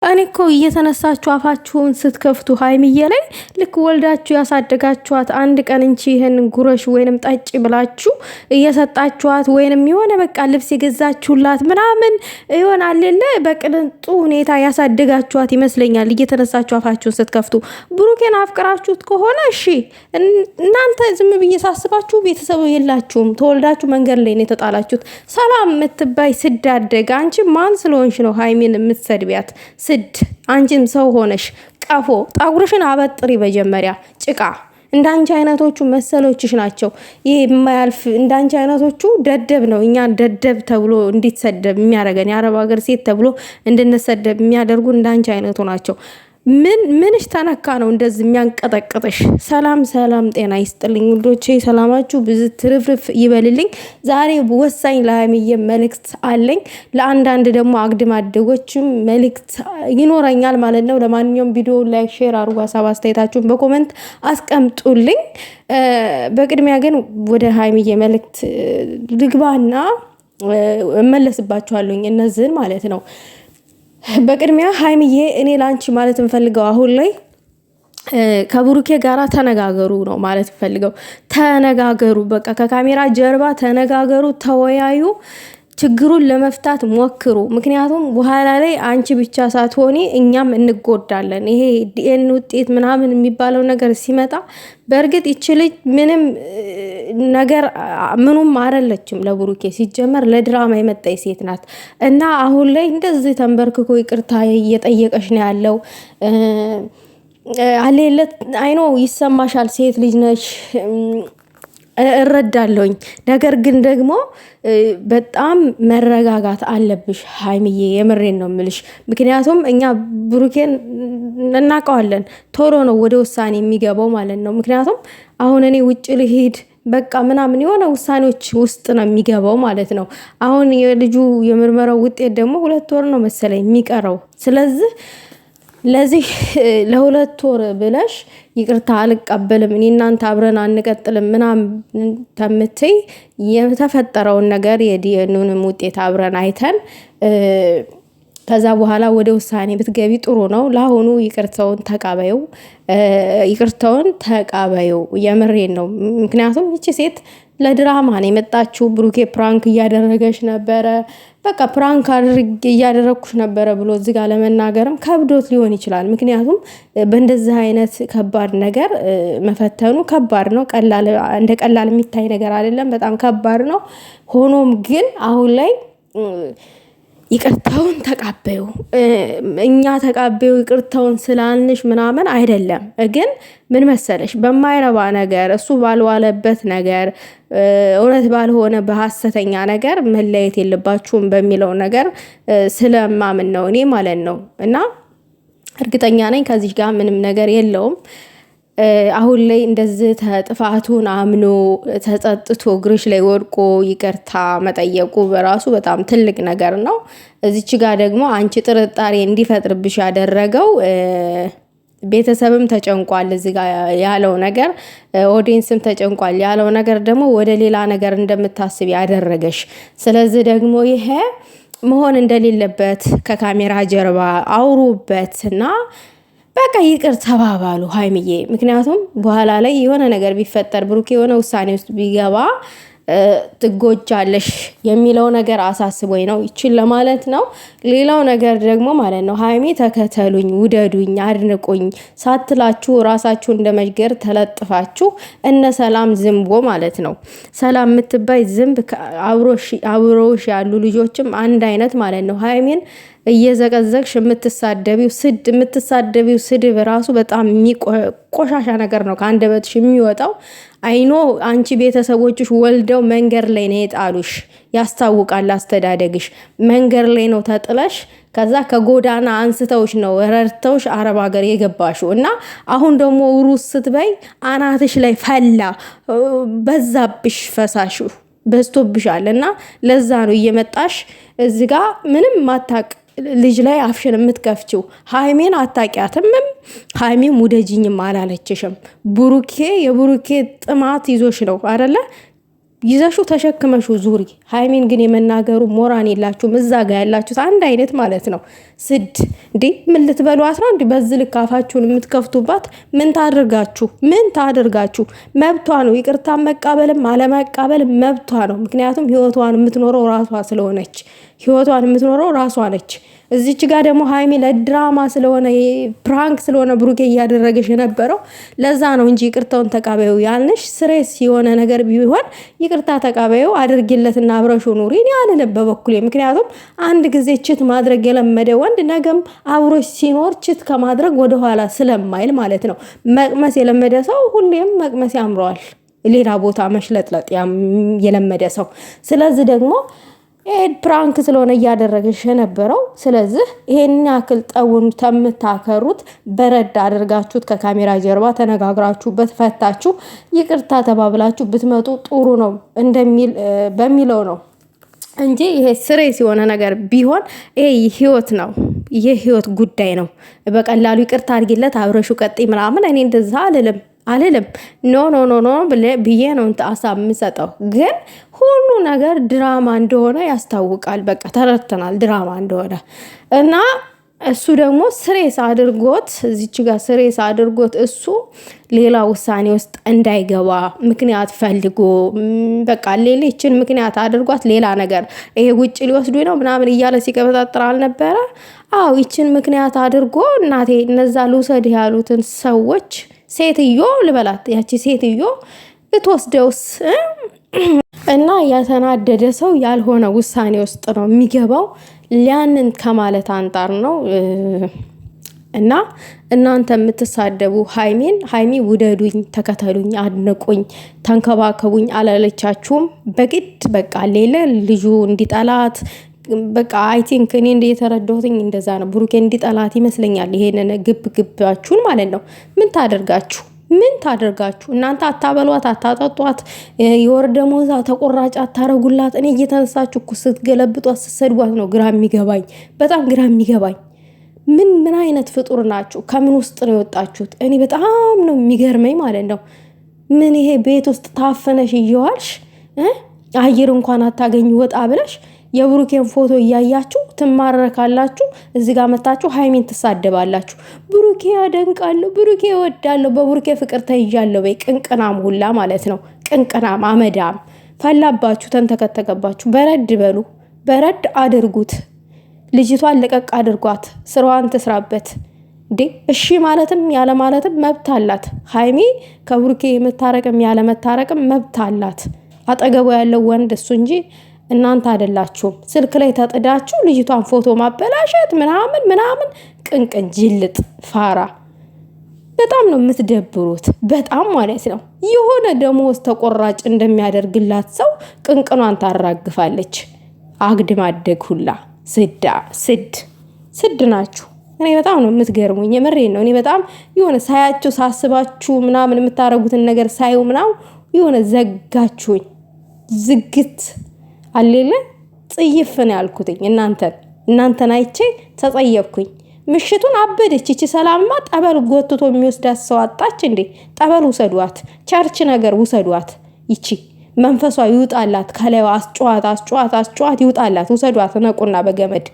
እኔ እኮ እየተነሳችሁ አፋችሁን ስትከፍቱ ሀይሚዬ ላይ ልክ ወልዳችሁ ያሳደጋችኋት አንድ ቀን እንቺ ይሄን ጉረሽ ወይንም ጠጪ ብላችሁ እየሰጣችኋት ወይንም የሆነ በቃ ልብስ የገዛችሁላት ምናምን ይሆናል የለ በቅንጡ ሁኔታ ያሳደጋችኋት ይመስለኛል። እየተነሳችሁ አፋችሁን ስትከፍቱ ብሩኬን አፍቅራችሁት ከሆነ እሺ፣ እናንተ ዝም ብዬ ሳስባችሁ ቤተሰቡ የላችሁም። ተወልዳችሁ መንገድ ላይ ነው የተጣላችሁት። ሰላም የምትባይ ስዳደግ አንቺ ማን ስለሆንሽ ነው ሀይሚን የምትሰድቢያት? ስድ አንቺም ሰው ሆነሽ ቀፎ ጠጉርሽን አበጥሪ። መጀመሪያ ጭቃ እንዳንቺ አይነቶቹ መሰሎችሽ ናቸው። ይሄ የማያልፍ እንዳንቺ አይነቶቹ ደደብ ነው። እኛ ደደብ ተብሎ እንዲሰደብ የሚያደርገን የአረብ ሀገር ሴት ተብሎ እንድንሰደብ የሚያደርጉ እንዳንቺ አይነቱ ናቸው። ምንሽ ተነካ ነው እንደዚህ የሚያንቀጠቅጥሽ? ሰላም ሰላም፣ ጤና ይስጥልኝ ውዶቼ፣ ሰላማችሁ ብዙ ትርፍርፍ ይበልልኝ። ዛሬ ወሳኝ ለሀይሚዬ መልእክት አለኝ። ለአንዳንድ ደግሞ አግድም አደጎችም መልእክት ይኖረኛል ማለት ነው። ለማንኛውም ቪዲዮ ላይክ፣ ሼር አድርጉ፣ ሀሳብ አስተያየታችሁን በኮመንት አስቀምጡልኝ። በቅድሚያ ግን ወደ ሀይሚዬ መልእክት ልግባና እመለስባችኋለሁኝ እነዚህን ማለት ነው። በቅድሚያ ሀይሚዬ እኔ ላንቺ ማለት እንፈልገው አሁን ላይ ከብሩኬ ጋራ ተነጋገሩ ነው ማለት እንፈልገው። ተነጋገሩ፣ በቃ ከካሜራ ጀርባ ተነጋገሩ፣ ተወያዩ፣ ችግሩን ለመፍታት ሞክሩ። ምክንያቱም በኋላ ላይ አንቺ ብቻ ሳትሆኒ እኛም እንጎዳለን። ይሄ ዲኤን ውጤት ምናምን የሚባለው ነገር ሲመጣ በእርግጥ ይች ልጅ ምንም ነገር ምኑም አይደለችም ለብሩኬ። ሲጀመር ለድራማ የመጣይ ሴት ናት እና አሁን ላይ እንደዚህ ተንበርክኮ ይቅርታ እየጠየቀሽ ነው ያለው። አሌለት አይኖ ይሰማሻል፣ ሴት ልጅ ነች እረዳለሁኝ። ነገር ግን ደግሞ በጣም መረጋጋት አለብሽ ሀይሚዬ፣ የምሬን ነው ምልሽ። ምክንያቱም እኛ ብሩኬን እናውቀዋለን፣ ቶሎ ነው ወደ ውሳኔ የሚገባው ማለት ነው። ምክንያቱም አሁን እኔ ውጭ ልሄድ በቃ ምናምን የሆነ ውሳኔዎች ውስጥ ነው የሚገባው ማለት ነው። አሁን የልጁ የምርመራው ውጤት ደግሞ 2 ወር ነው መሰለኝ የሚቀረው። ስለዚህ ለዚህ ለ2 ወር ብለሽ ይቅርታ አልቀበልም እኔ እናንተ አብረን አንቀጥልም ምናምን ተምትይ የተፈጠረውን ነገር የዲኤንኤውንም ውጤት አብረን አይተን ከዛ በኋላ ወደ ውሳኔ ብትገቢ ጥሩ ነው። ለአሁኑ ይቅርታውን ተቃበዩ፣ የምሬን ነው። ምክንያቱም ይቺ ሴት ለድራማ ነው የመጣችው። ብሩኬ ፕራንክ እያደረገች ነበረ፣ በቃ ፕራንክ እያደረግኩሽ ነበረ ብሎ እዚህ ጋር ለመናገርም ከብዶት ሊሆን ይችላል። ምክንያቱም በእንደዚህ አይነት ከባድ ነገር መፈተኑ ከባድ ነው። እንደ ቀላል የሚታይ ነገር አይደለም፣ በጣም ከባድ ነው። ሆኖም ግን አሁን ላይ ይቅርታውን ተቃበዩ። እኛ ተቃበዩ ይቅርታውን ስላልንሽ ምናምን አይደለም። ግን ምን መሰለሽ፣ በማይረባ ነገር እሱ ባልዋለበት ነገር እውነት ባልሆነ በሐሰተኛ ነገር መለየት የለባችሁም በሚለው ነገር ስለማምን ነው እኔ ማለት ነው። እና እርግጠኛ ነኝ ከዚህ ጋር ምንም ነገር የለውም። አሁን ላይ እንደዚህ ጥፋቱን አምኖ ተጸጥቶ እግርሽ ላይ ወድቆ ይቅርታ መጠየቁ በራሱ በጣም ትልቅ ነገር ነው። እዚች ጋር ደግሞ አንቺ ጥርጣሬ እንዲፈጥርብሽ ያደረገው ቤተሰብም ተጨንቋል። እዚህ ጋር ያለው ነገር ኦዲየንስም ተጨንቋል ያለው ነገር ደግሞ ወደ ሌላ ነገር እንደምታስብ ያደረገሽ። ስለዚህ ደግሞ ይሄ መሆን እንደሌለበት ከካሜራ ጀርባ አውሩበት እና በቃ ይቅር ተባባሉ ሀይሚዬ። ምክንያቱም በኋላ ላይ የሆነ ነገር ቢፈጠር ብሩኬ የሆነ ውሳኔ ውስጥ ቢገባ ትጎጃለሽ የሚለው ነገር አሳስቦኝ ነው ይችል ለማለት ነው። ሌላው ነገር ደግሞ ማለት ነው ሀይሚ ተከተሉኝ፣ ውደዱኝ፣ አድንቁኝ ሳትላችሁ ራሳችሁ እንደ መጅገር ተለጥፋችሁ እነ ሰላም ዝንቦ ማለት ነው። ሰላም የምትባይ ዝንብ አብሮሽ ያሉ ልጆችም አንድ አይነት ማለት ነው። ሀይሚን እየዘቀዘቅሽ የምትሳደቢው ስድብ ራሱ በጣም ቆሻሻ ነገር ነው ከአንደበትሽ የሚወጣው። አይኖ አንቺ ቤተሰቦችሽ ወልደው መንገድ ላይ ነው የጣሉሽ፣ ያስታውቃል። አስተዳደግሽ መንገድ ላይ ነው ተጥለሽ፣ ከዛ ከጎዳና አንስተውሽ ነው ረድተውሽ አረብ ሀገር የገባሽው። እና አሁን ደግሞ ሩስ ስትበይ አናትሽ ላይ ፈላ፣ በዛብሽ፣ ፈሳሹ በዝቶብሻል። እና ለዛ ነው እየመጣሽ እዚህ ጋ ምንም ማታቅ ልጅ ላይ አፍሽን የምትከፍችው። ሀይሜን አታቂያትምም፣ ሀይሜም ውደጅኝም አላለችሽም። የብሩኬ ጥማት ይዞሽ ነው አይደለ? ይዘሹ ተሸክመሹ ዙሪ። ሃይሚን ግን የመናገሩ ሞራን የላችሁም። እዛ ጋ ያላችሁት አንድ አይነት ማለት ነው። ስድ እንዴ ምን ልትበሏት ነው እንዴ? በዚህ ልክ አፋችሁን የምትከፍቱባት ምን ታደርጋችሁ? መብቷ ነው። ይቅርታ መቃበልም አለመቃበልም መብቷ ነው። ምክንያቱም ህይወቷን የምትኖረው ራሷ ነች። እዚች ጋር ደግሞ ሃይሚ ለድራማ ስለሆነ ፕራንክ ስለሆነ ብሩኬ እያደረገሽ የነበረው ለዛ ነው እንጂ ይቅርታውን ተቃበዩ ያልንሽ። ስሬስ የሆነ ነገር ቢሆን ይቅርታ ተቃበዩ አድርጊለትና አብረሹ ኑሪ እኔ አልልም በበኩሌ። ምክንያቱም አንድ ጊዜ ችት ማድረግ የለመደ ወንድ ነገም አብሮሽ ሲኖር ችት ከማድረግ ወደኋላ ስለማይል ማለት ነው። መቅመስ የለመደ ሰው ሁሌም መቅመስ ያምረዋል፣ ሌላ ቦታ መሽለጥለጥ የለመደ ሰው። ስለዚህ ደግሞ ፕራንክ ስለሆነ እያደረገሽ የነበረው። ስለዚህ ይሄን ያክል ጠውን ተምታከሩት በረድ አድርጋችሁት ከካሜራ ጀርባ ተነጋግራችሁበት ፈታችሁ ይቅርታ ተባብላችሁ ብትመጡ ጥሩ ነው በሚለው ነው እንጂ ይሄ ስሬስ የሆነ ነገር ቢሆን ይሄ ህይወት ነው፣ የህይወት ጉዳይ ነው። በቀላሉ ይቅርታ አድርጊለት አብረሹ ቀጥይ ምናምን እኔ እንደዛ አልልም። ኖ ብዬ ነው ሀሳብ የምሰጠው። ግን ሁሉ ነገር ድራማ እንደሆነ ያስታውቃል። በቃ ተረድተናል ድራማ እንደሆነ እና እሱ ደግሞ ስሬስ አድርጎት እዚች ጋር ስሬስ አድርጎት እሱ ሌላ ውሳኔ ውስጥ እንዳይገባ ምክንያት ፈልጎ በቃ ሌሎችን ምክንያት አድርጓት ሌላ ነገር ይሄ ውጭ ሊወስዱ ነው ምናምን እያለ ሲቀበጣጥር አልነበረ? አዎ ይችን ምክንያት አድርጎ እናቴ እነዛ ልውሰድ ያሉትን ሰዎች ሴትዮ ልበላት ያቺ ሴትዮ ልትወስደውስ እና ያተናደደ ሰው ያልሆነ ውሳኔ ውስጥ ነው የሚገባው። ሊያንን ከማለት አንጣር ነው። እና እናንተ የምትሳደቡ ሃይሚ ውደዱኝ፣ ተከተሉኝ፣ አድንቁኝ፣ ተንከባከቡኝ አላለቻችሁም። በግድ በቃ ሌለ ልጁ እንዲጠላት በቃ አይ ቲንክ እኔ የተረዳሁትኝ እንደዛ ነው። ብሩኬ እንዲጠላት ይመስለኛል። ይሄንን ግባችሁን ማለት ነው። ምን ታደርጋችሁ እናንተ? አታበሏት፣ አታጠጧት፣ የወር ደመወዝ ተቆራጭ አታረጉላት። እኔ እየተነሳችሁ እኮ ስትገለብጧት ስትሰድቧት ነው በጣም ግራ የሚገባኝ። ምን አይነት ፍጡር ናችሁ? ከምን ውስጥ ነው የወጣችሁት? እኔ በጣም ነው የሚገርመኝ ማለት ነው። ምን ይሄ ቤት ውስጥ ታፈነሽ እየዋልሽ አየር እንኳን አታገኙ ወጣ ብለሽ የብሩኬን ፎቶ እያያችሁ ትማረካላችሁ። እዚህ ጋር መታችሁ ሃይሚን ትሳደባላችሁ። ብሩኬ ያደንቃለሁ፣ ብሩኬ እወዳለሁ፣ በብሩኬ ፍቅር ተይዣለሁ በይ። ቅንቅናም ሁላ ማለት ነው። ቅንቅናም አመዳም ፈላባችሁ፣ ተንተከተከባችሁ። በረድ በሉ፣ በረድ አድርጉት። ልጅቷን ለቀቅ አድርጓት፣ ስራዋን ትስራበት። እሺ ማለትም ያለ ማለትም መብት አላት። ሃይሚ ከብሩኬ የምታረቅም ያለ መታረቅም መብት አላት። አጠገቡ ያለው ወንድ እሱ እንጂ እናንተ አይደላችሁም። ስልክ ላይ ተጥዳችሁ ልጅቷን ፎቶ ማበላሸት ምናምን ቅንቅን ጅልጥ ፋራ። በጣም ነው የምትደብሩት፣ በጣም ማለት ነው። የሆነ ደሞዝ ተቆራጭ እንደሚያደርግላት ሰው ቅንቅኗን ታራግፋለች። አግድም አደግ ሁላ ስድ ናችሁ። እኔ በጣም ነው የምትገርሙኝ። የምሬን ነው። እኔ በጣም የሆነ ሳያችሁ ሳስባችሁ ምናምን የምታረጉትን ነገር ሳይው ምናምን የሆነ ዘጋችሁኝ። ዝግት አሌለ ጽይፍን ያልኩትኝ እናንተን አይቼ ተጸየፍኩኝ። ምሽቱን አበደች ይቺ ሰላምማ። ጠበል ጎትቶ የሚወስዳት ሰው አጣች እንዴ? ጠበል ውሰዷት፣ ቸርች ነገር ውሰዷት። ይቺ መንፈሷ ይውጣላት፣ ከላዩ አስጨዋት ይውጣላት። ውሰዷት፣ ነቁና በገመድ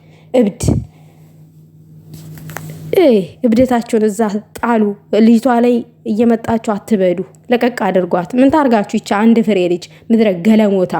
እብደታችሁን እዛ ጣሉ። ልጅቷ ላይ እየመጣችሁ አትበዱ፣ ለቀቅ አድርጓት። ምን ታርጋችሁ? ይቻ አንድ ፍሬ ልጅ ምድረ ገለሞታ